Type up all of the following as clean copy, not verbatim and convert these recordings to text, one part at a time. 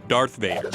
Darth Vader.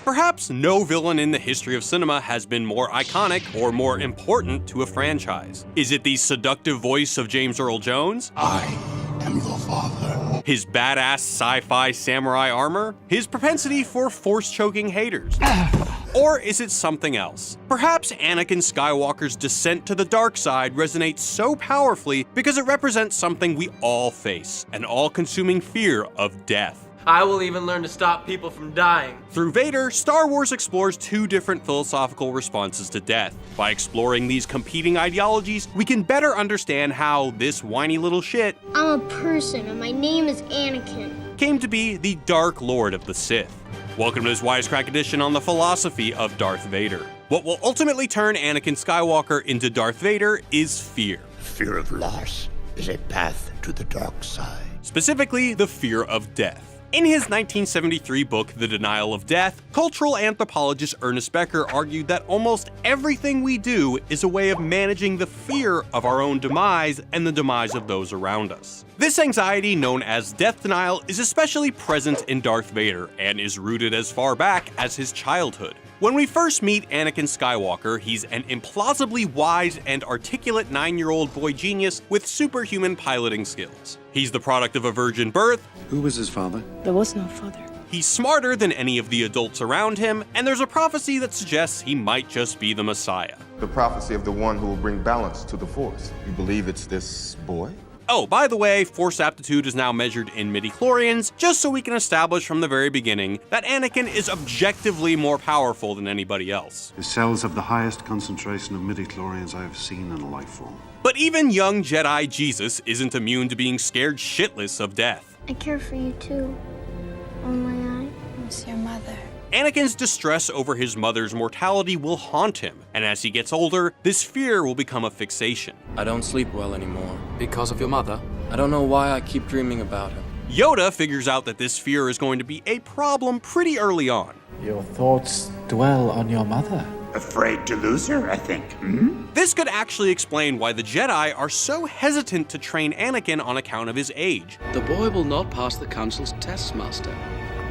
Perhaps no villain in the history of cinema has been more iconic or more important to a franchise. Is it the seductive voice of James Earl Jones? I am your father. His badass sci-fi samurai armor? His propensity for force-choking haters? Or is it something else? Perhaps Anakin Skywalker's descent to the dark side resonates so powerfully because it represents something we all face, an all-consuming fear of death. I will even learn to stop people from dying. Through Vader, Star Wars explores two different philosophical responses to death. By exploring these competing ideologies, we can better understand how this whiny little shit I'm a person and my name is Anakin came to be the Dark Lord of the Sith. Welcome to this Wisecrack edition on the philosophy of Darth Vader. What will ultimately turn Anakin Skywalker into Darth Vader is fear. Fear of loss is a path to the dark side. Specifically, the fear of death. In his 1973 book, The Denial of Death, cultural anthropologist Ernest Becker argued that almost everything we do is a way of managing the fear of our own demise and the demise of those around us. This anxiety, known as death denial, is especially present in Darth Vader and is rooted as far back as his childhood. When we first meet Anakin Skywalker, he's an implausibly wise and articulate 9-year-old boy genius with superhuman piloting skills. He's the product of a virgin birth. Who was his father? There was no father. He's smarter than any of the adults around him, and there's a prophecy that suggests he might just be the Messiah. The prophecy of the one who will bring balance to the Force. You believe it's this boy? Oh, by the way, Force aptitude is now measured in midichlorians, just so we can establish from the very beginning that Anakin is objectively more powerful than anybody else. His cells have the highest concentration of midichlorians I have seen in a life form. But even young Jedi Jesus isn't immune to being scared shitless of death. I care for you too. Only I Who's your mother? Anakin's distress over his mother's mortality will haunt him, and as he gets older, this fear will become a fixation. I don't sleep well anymore. Because of your mother? I don't know why I keep dreaming about her. Yoda figures out that this fear is going to be a problem pretty early on. Your thoughts dwell on your mother. Afraid to lose her, I think. This could actually explain why the Jedi are so hesitant to train Anakin on account of his age. The boy will not pass the Council's tests, Master.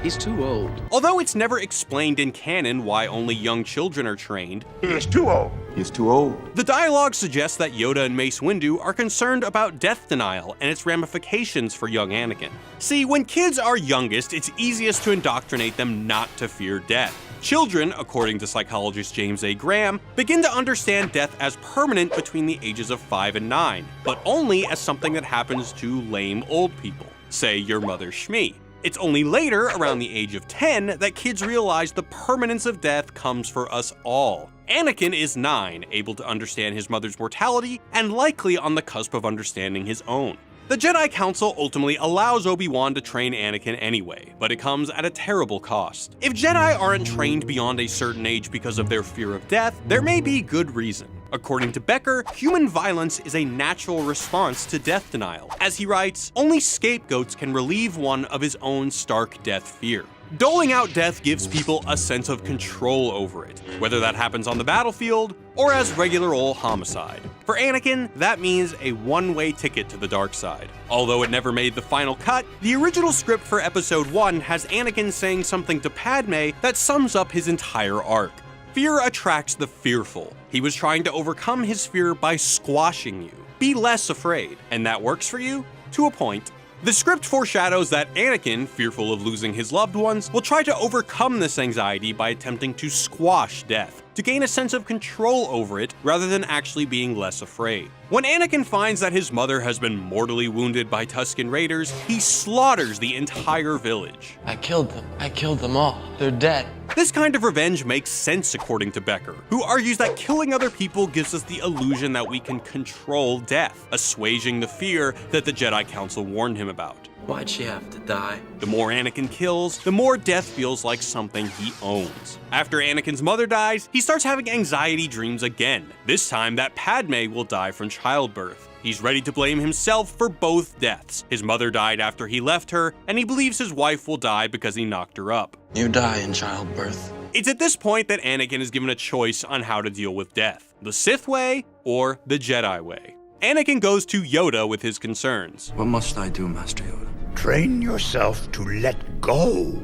He's too old. Although it's never explained in canon why only young children are trained, He is too old. He's too old. the dialogue suggests that Yoda and Mace Windu are concerned about death denial and its ramifications for young Anakin. See, when kids are youngest, it's easiest to indoctrinate them not to fear death. Children, according to psychologist James A. Graham, begin to understand death as permanent between the ages of 5 and 9, but only as something that happens to lame old people, say your mother Shmi. It's only later, around the age of 10, that kids realize the permanence of death comes for us all. Anakin is 9, able to understand his mother's mortality, and likely on the cusp of understanding his own. The Jedi Council ultimately allows Obi-Wan to train Anakin anyway, but it comes at a terrible cost. If Jedi aren't trained beyond a certain age because of their fear of death, there may be good reason. According to Becker, human violence is a natural response to death denial. As he writes, only scapegoats can relieve one of his own stark death fear. Doling out death gives people a sense of control over it, whether that happens on the battlefield or as regular old homicide. For Anakin, that means a one-way ticket to the dark side. Although it never made the final cut, the original script for Episode 1 has Anakin saying something to Padme that sums up his entire arc. Fear attracts the fearful. He was trying to overcome his fear by squashing you. Be less afraid, and that works for you? To a point. The script foreshadows that Anakin, fearful of losing his loved ones, will try to overcome this anxiety by attempting to squash death, to gain a sense of control over it rather than actually being less afraid. When Anakin finds that his mother has been mortally wounded by Tusken Raiders, he slaughters the entire village. I killed them all. They're dead. This kind of revenge makes sense according to Becker, who argues that killing other people gives us the illusion that we can control death, assuaging the fear that the Jedi Council warned him about. Why'd she have to die? The more Anakin kills, the more death feels like something he owns. After Anakin's mother dies, he starts having anxiety dreams again, this time that Padme will die from childbirth. He's ready to blame himself for both deaths. His mother died after he left her, and he believes his wife will die because he knocked her up. You die in childbirth. It's at this point that Anakin is given a choice on how to deal with death, the Sith way or the Jedi way. Anakin goes to Yoda with his concerns. What must I do, Master Yoda? Train yourself to let go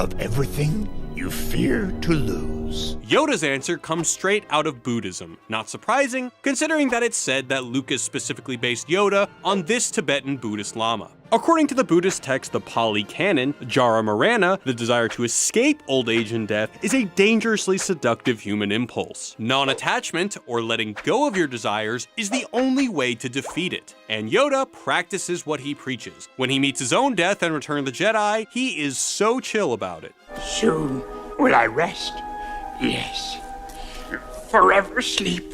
of everything you fear to lose. Yoda's answer comes straight out of Buddhism. Not surprising, considering that it's said that Lucas specifically based Yoda on this Tibetan Buddhist Lama. According to the Buddhist text, the Pali Canon, Jara Marana, the desire to escape old age and death is a dangerously seductive human impulse. Non-attachment, or letting go of your desires, is the only way to defeat it. And Yoda practices what he preaches. When he meets his own death and Return of the Jedi, he is so chill about it. Soon will I rest. Yes. Forever sleep.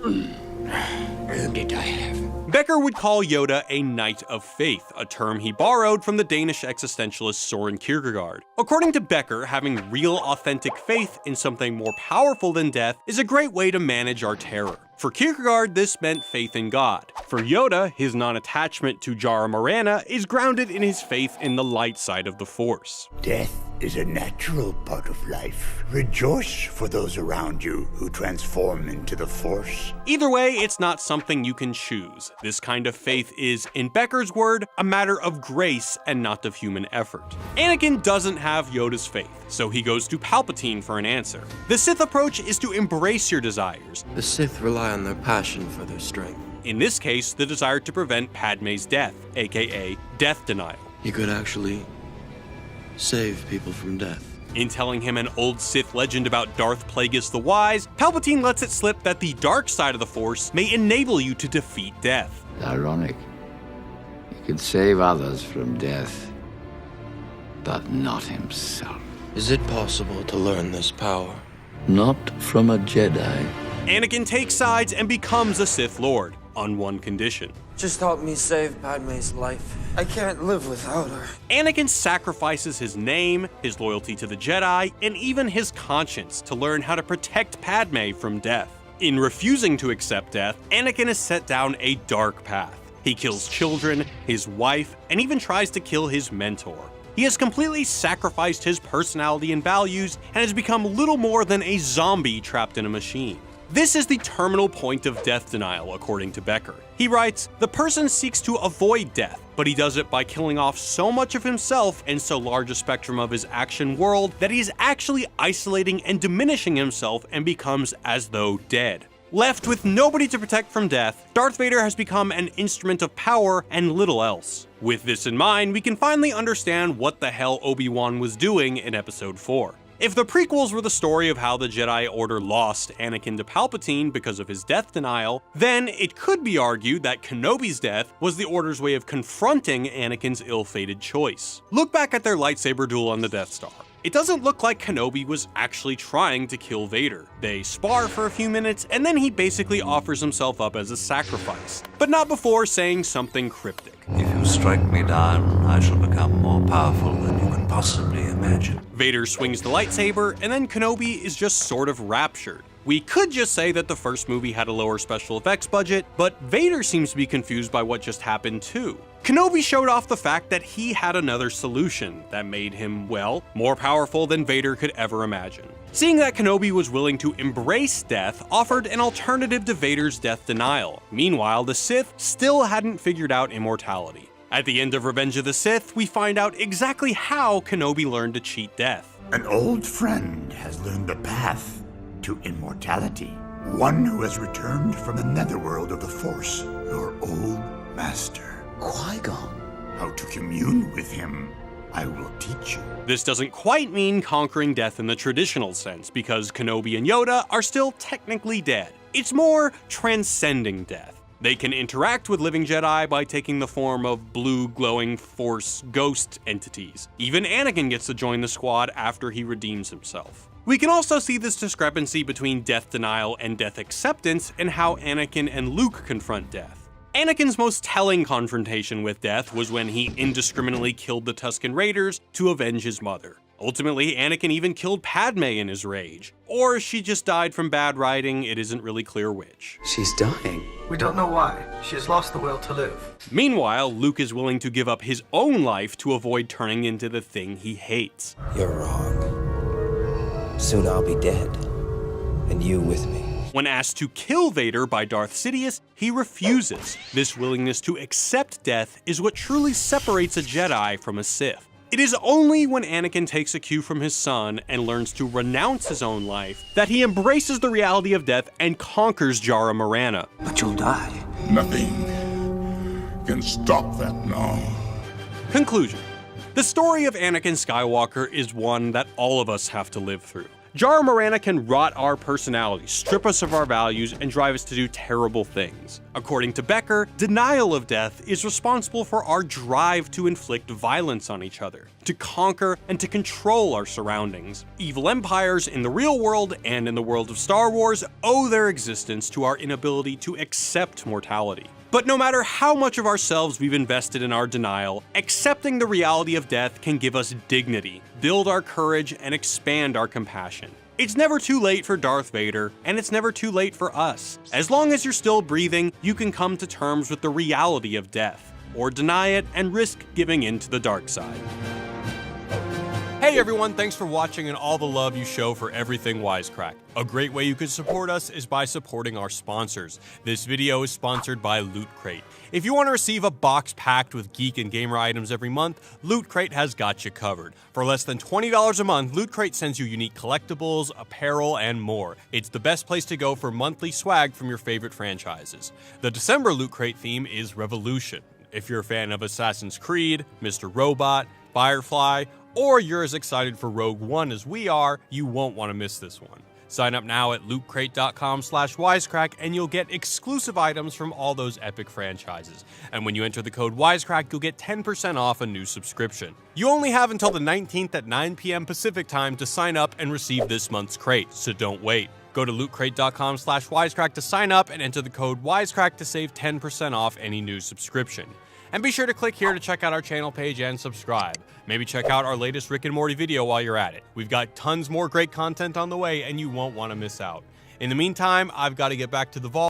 Earned it I have. Becker would call Yoda a knight of faith, a term he borrowed from the Danish existentialist Soren Kierkegaard. According to Becker, having real authentic faith in something more powerful than death is a great way to manage our terror. For Kierkegaard, this meant faith in God. For Yoda, his non-attachment to Jara Marana is grounded in his faith in the light side of the Force. Death is a natural part of life. Rejoice for those around you who transform into the Force. Either way, it's not something you can choose. This kind of faith is, in Becker's word, a matter of grace and not of human effort. Anakin doesn't have Yoda's faith, so he goes to Palpatine for an answer. The Sith approach is to embrace your desires. The Sith rely on their passion for their strength. In this case, the desire to prevent Padme's death, aka death denial. He could actually save people from death. In telling him an old Sith legend about Darth Plagueis the Wise, Palpatine lets it slip that the dark side of the Force may enable you to defeat death. Ironic. He could save others from death, but not himself. Is it possible to learn this power? Not from a Jedi. Anakin takes sides and becomes a Sith Lord, on one condition. Just help me save Padme's life. I can't live without her. Anakin sacrifices his name, his loyalty to the Jedi, and even his conscience to learn how to protect Padme from death. In refusing to accept death, Anakin has set down a dark path. He kills children, his wife, and even tries to kill his mentor. He has completely sacrificed his personality and values and has become little more than a zombie trapped in a machine. This is the terminal point of death denial, according to Becker. He writes, the person seeks to avoid death, but he does it by killing off so much of himself and so large a spectrum of his action world that he is actually isolating and diminishing himself and becomes as though dead. Left with nobody to protect from death, Darth Vader has become an instrument of power and little else. With this in mind, we can finally understand what the hell Obi-Wan was doing in Episode 4. If the prequels were the story of how the Jedi Order lost Anakin to Palpatine because of his death denial, then it could be argued that Kenobi's death was the Order's way of confronting Anakin's ill-fated choice. Look back at their lightsaber duel on the Death Star. It doesn't look like Kenobi was actually trying to kill Vader. They spar for a few minutes, and then he basically offers himself up as a sacrifice, but not before saying something cryptic. If you strike me down, I shall become more powerful than you can possibly imagine. Vader swings the lightsaber, and then Kenobi is just sort of raptured. We could just say that the first movie had a lower special effects budget, but Vader seems to be confused by what just happened too. Kenobi showed off the fact that he had another solution that made him, well, more powerful than Vader could ever imagine. Seeing that Kenobi was willing to embrace death offered an alternative to Vader's death denial. Meanwhile, the Sith still hadn't figured out immortality. At the end of Revenge of the Sith, we find out exactly how Kenobi learned to cheat death. An old friend has learned the path to immortality. One who has returned from the netherworld of the Force, your old master. Qui-Gon. How to commune with him, I will teach you. This doesn't quite mean conquering death in the traditional sense, because Kenobi and Yoda are still technically dead. It's more transcending death. They can interact with living Jedi by taking the form of blue glowing Force ghost entities. Even Anakin gets to join the squad after he redeems himself. We can also see this discrepancy between death denial and death acceptance in how Anakin and Luke confront death. Anakin's most telling confrontation with death was when he indiscriminately killed the Tusken Raiders to avenge his mother. Ultimately, Anakin even killed Padme in his rage. Or she just died from bad writing, it isn't really clear which. She's dying. We don't know why. She has lost the will to live. Meanwhile, Luke is willing to give up his own life to avoid turning into the thing he hates. You're wrong. Soon I'll be dead, and you with me. When asked to kill Vader by Darth Sidious, he refuses. This willingness to accept death is what truly separates a Jedi from a Sith. It is only when Anakin takes a cue from his son and learns to renounce his own life that he embraces the reality of death and conquers Jara Morana. But you'll die. Nothing can stop that now. Conclusion. The story of Anakin Skywalker is one that all of us have to live through. Jara Morana can rot our personalities, strip us of our values, and drive us to do terrible things. According to Becker, denial of death is responsible for our drive to inflict violence on each other, to conquer and to control our surroundings. Evil empires in the real world and in the world of Star Wars owe their existence to our inability to accept mortality. But no matter how much of ourselves we've invested in our denial, accepting the reality of death can give us dignity, build our courage, and expand our compassion. It's never too late for Darth Vader, and it's never too late for us. As long as you're still breathing, you can come to terms with the reality of death, or deny it and risk giving in to the dark side. Hey everyone, thanks for watching and all the love you show for everything Wisecrack. A great way you can support us is by supporting our sponsors. This video is sponsored by Loot Crate. If you want to receive a box packed with geek and gamer items every month, Loot Crate has got you covered. For less than $20 a month, Loot Crate sends you unique collectibles, apparel, and more. It's the best place to go for monthly swag from your favorite franchises. The December Loot Crate theme is Revolution. If you're a fan of Assassin's Creed, Mr. Robot, Firefly, or you're as excited for Rogue One as we are, you won't want to miss this one. Sign up now at lootcrate.com/wisecrack and you'll get exclusive items from all those epic franchises. And when you enter the code Wisecrack, you'll get 10% off a new subscription. You only have until the 19th at 9 p.m. Pacific time to sign up and receive this month's crate, so don't wait. Go to lootcrate.com/wisecrack to sign up and enter the code Wisecrack to save 10% off any new subscription. And be sure to click here to check out our channel page and subscribe. Maybe check out our latest Rick and Morty video while you're at it. We've got tons more great content on the way and you won't want to miss out. In the meantime, I've got to get back to the vault.